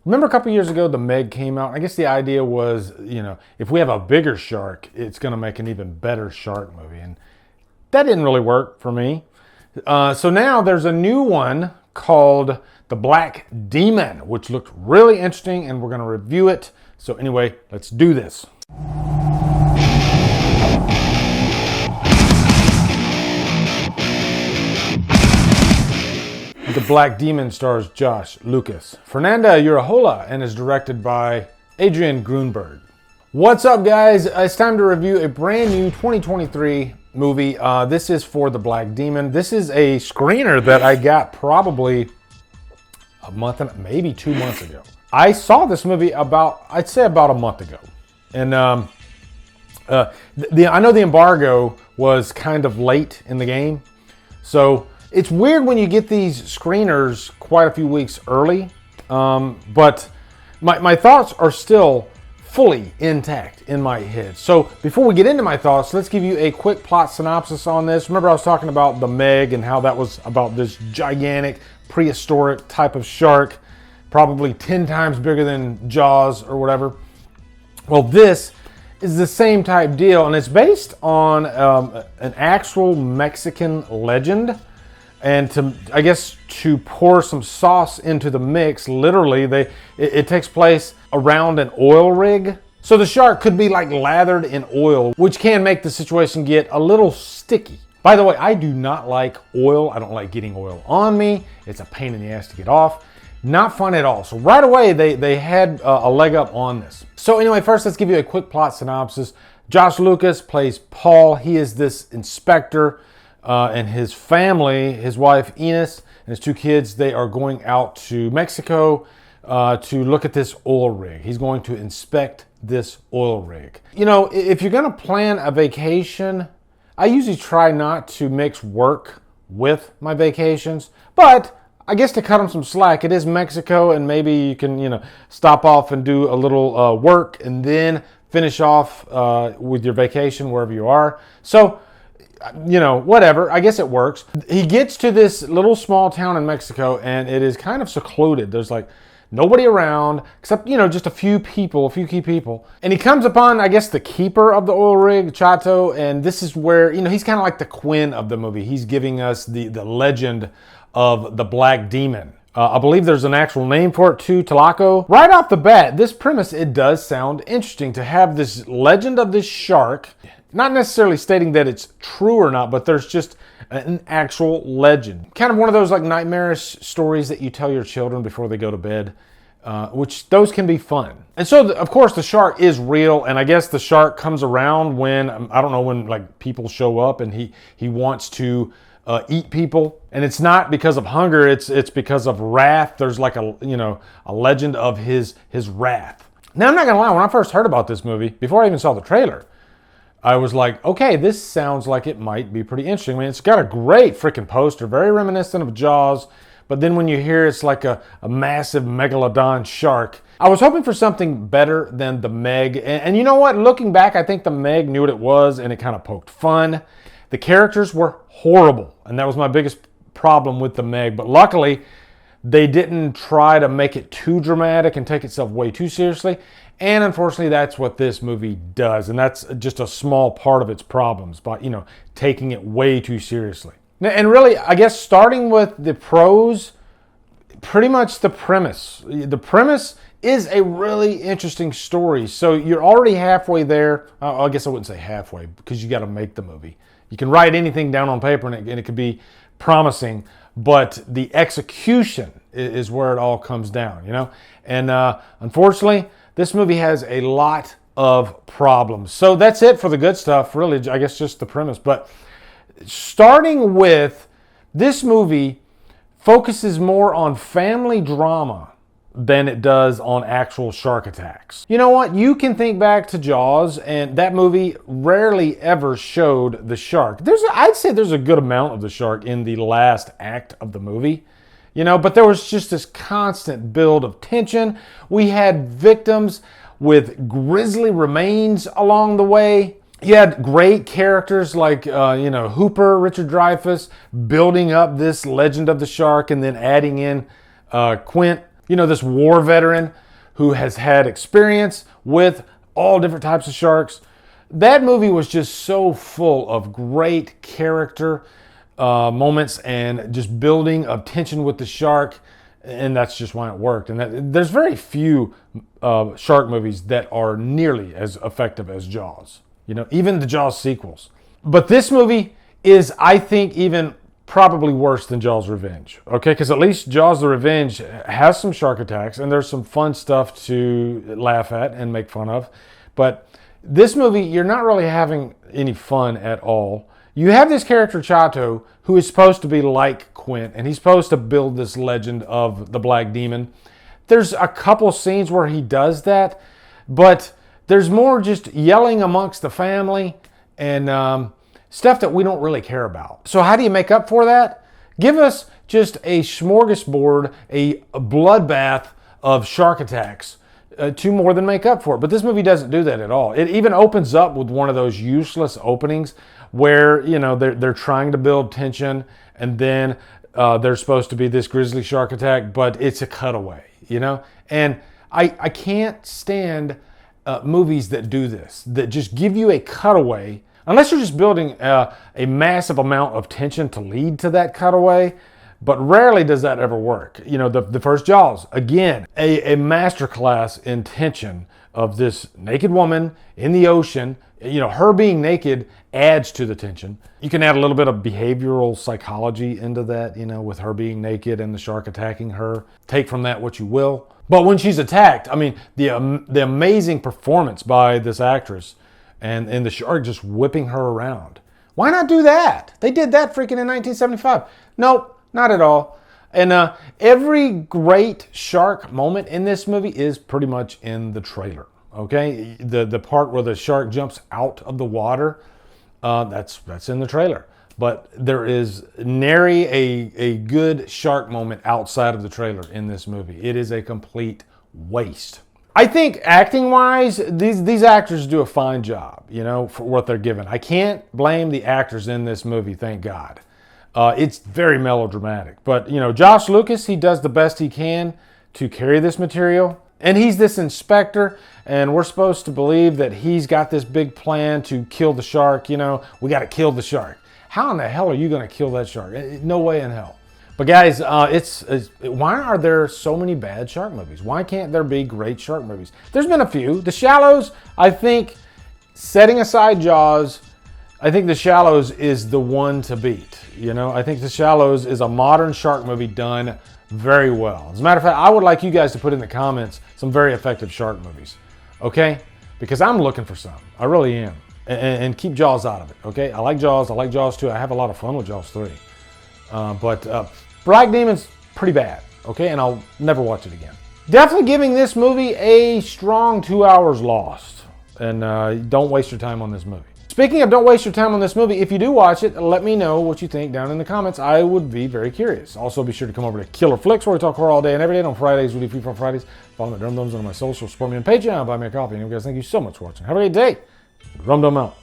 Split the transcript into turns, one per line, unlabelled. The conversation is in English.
Remember a couple years ago, the Meg came out. I guess the idea was, if we have a bigger shark, it's going to make an even better shark movie. And that didn't really work for me. So now there's a new one called The Black Demon, which looked really interesting, and we're going to review it. So anyway, let's do this. The Black Demon stars Josh Lucas, Fernanda Urahola, and is directed by Adrian Grunberg. What's up, guys? It's time to review a brand new 2023 movie. This is for The Black Demon. This is a screener that I got probably a month and maybe 2 months ago. I saw this movie I'd say about a month ago. And I know the embargo was kind of late in the game. So it's weird when you get these screeners quite a few weeks early, but my thoughts are still fully intact in my head. So before we get into my thoughts, let's give you a quick plot synopsis on this. Remember I was talking about the Meg and how that was about this gigantic prehistoric type of shark, probably 10 times bigger than Jaws or whatever. Well, this is the same type deal, and it's based on an actual Mexican legend. And to pour some sauce into the mix, literally, it takes place around an oil rig. So the shark could be like lathered in oil, which can make the situation get a little sticky. By the way, I do not like oil. I don't like getting oil on me. It's a pain in the ass to get off. Not fun at all. So right away, they had a leg up on this. So anyway, first let's give you a quick plot synopsis. Josh Lucas plays Paul. He is this inspector. And his family, his wife Ines and his 2 kids, they are going out to Mexico to look at this oil rig. He's going to inspect this oil rig. If you're going to plan a vacation, I usually try not to mix work with my vacations, but I guess to cut them some slack, it is Mexico, and maybe you can, stop off and do a little work and then finish off with your vacation wherever you are. So, whatever. I guess it works. He gets to this little small town in Mexico, and it is kind of secluded. There's like nobody around except, just a few key people. And he comes upon, I guess, the keeper of the oil rig, Chato, and this is where, he's kind of like the Quinn of the movie. He's giving us the legend of the Black Demon. I believe there's an actual name for it too, Tlaco. Right off the bat, this premise, it does sound interesting to have this legend of this shark. Not necessarily stating that it's true or not, but there's just an actual legend. Kind of one of those like nightmarish stories that you tell your children before they go to bed, which those can be fun. And so, of course, the shark is real, and I guess the shark comes around when, I don't know, when like people show up and he wants to eat people. And it's not because of hunger, it's because of wrath. There's like a legend of his wrath. Now, I'm not gonna lie, when I first heard about this movie, before I even saw the trailer, I was like, okay, this sounds like it might be pretty interesting. I mean, it's got a great freaking poster, very reminiscent of Jaws, but then when you hear it's like a massive megalodon shark, I was hoping for something better than the Meg. And you know what? Looking back, I think the Meg knew what it was, and it kind of poked fun. The characters were horrible, and that was my biggest problem with the Meg. But luckily, they didn't try to make it too dramatic and take itself way too seriously. And unfortunately, that's what this movie does. And that's just a small part of its problems, by, taking it way too seriously. And really, I guess starting with the pros, pretty much the premise. The premise is a really interesting story. So you're already halfway there. I guess I wouldn't say halfway, because you got to make the movie. You can write anything down on paper and it could be promising, but the execution is where it all comes down, And unfortunately, this movie has a lot of problems. So that's it for the good stuff, really, I guess just the premise. But starting with, this movie focuses more on family drama than it does on actual shark attacks. You know what? You can think back to Jaws, and that movie rarely ever showed the shark. I'd say there's a good amount of the shark in the last act of the movie. But there was just this constant build of tension. We had victims with grisly remains along the way. You had great characters like, Hooper, Richard Dreyfuss, building up this legend of the shark, and then adding in Quint. You know, this war veteran who has had experience with all different types of sharks. That movie was just so full of great character moments and just building of tension with the shark, and that's just why it worked. And there's very few shark movies that are nearly as effective as Jaws. You know, even the Jaws sequels. But this movie is, I think, even probably worse than Jaws Revenge. Okay, because at least Jaws the Revenge has some shark attacks, and there's some fun stuff to laugh at and make fun of. But this movie, you're not really having any fun at all. You have this character, Chato, who is supposed to be like Quint, and he's supposed to build this legend of the Black Demon. There's a couple scenes where he does that, but there's more just yelling amongst the family and stuff that we don't really care about. So how do you make up for that? Give us just a smorgasbord, a bloodbath of shark attacks to more than make up for it. But this movie doesn't do that at all. It even opens up with one of those useless openings where, you know, they're trying to build tension, and then there's supposed to be this grizzly shark attack, but it's a cutaway, you know? And I can't stand movies that do this, that just give you a cutaway, unless you're just building a massive amount of tension to lead to that cutaway. But rarely does that ever work. You know, the first Jaws, again, a masterclass in tension of this naked woman in the ocean. You know, her being naked adds to the tension. You can add a little bit of behavioral psychology into that, you know, with her being naked and the shark attacking her. Take from that what you will. But when she's attacked, I mean, the amazing performance by this actress and the shark just whipping her around. Why not do that? They did that freaking in 1975. Nope. Not at all. And every great shark moment in this movie is pretty much in the trailer. Okay, the part where the shark jumps out of the water, that's in the trailer. But there is nary a good shark moment outside of the trailer in this movie. It is a complete waste. I think acting-wise, these actors do a fine job, you know, for what they're given. I can't blame the actors in this movie, thank God. It's very melodramatic. But, you know, Josh Lucas, he does the best he can to carry this material. And he's this inspector, and we're supposed to believe that he's got this big plan to kill the shark. You know, we got to kill the shark. How in the hell are you going to kill that shark? No way in hell. But guys, why are there so many bad shark movies? Why can't there be great shark movies? There's been a few. The Shallows, I think, setting aside Jaws, I think The Shallows is the one to beat. You know, I think The Shallows is a modern shark movie done very well. As a matter of fact, I would like you guys to put in the comments some very effective shark movies, okay? Because I'm looking for some. I really am. And keep Jaws out of it, okay? I like Jaws. I like Jaws 2. I have a lot of fun with Jaws 3. But Black Demon's pretty bad, okay? And I'll never watch it again. Definitely giving this movie a strong 2 hours lost. And don't waste your time on this movie. Speaking of don't waste your time on this movie, if you do watch it, let me know what you think down in the comments. I would be very curious. Also, be sure to come over to Killer Flicks, where we talk horror all day and every day. And on Fridays, we do Free for Fridays. Follow me at Drumdums on my social. Support me on Patreon. Buy me a coffee. And you guys, thank you so much for watching. Have a great day. Drumdum out.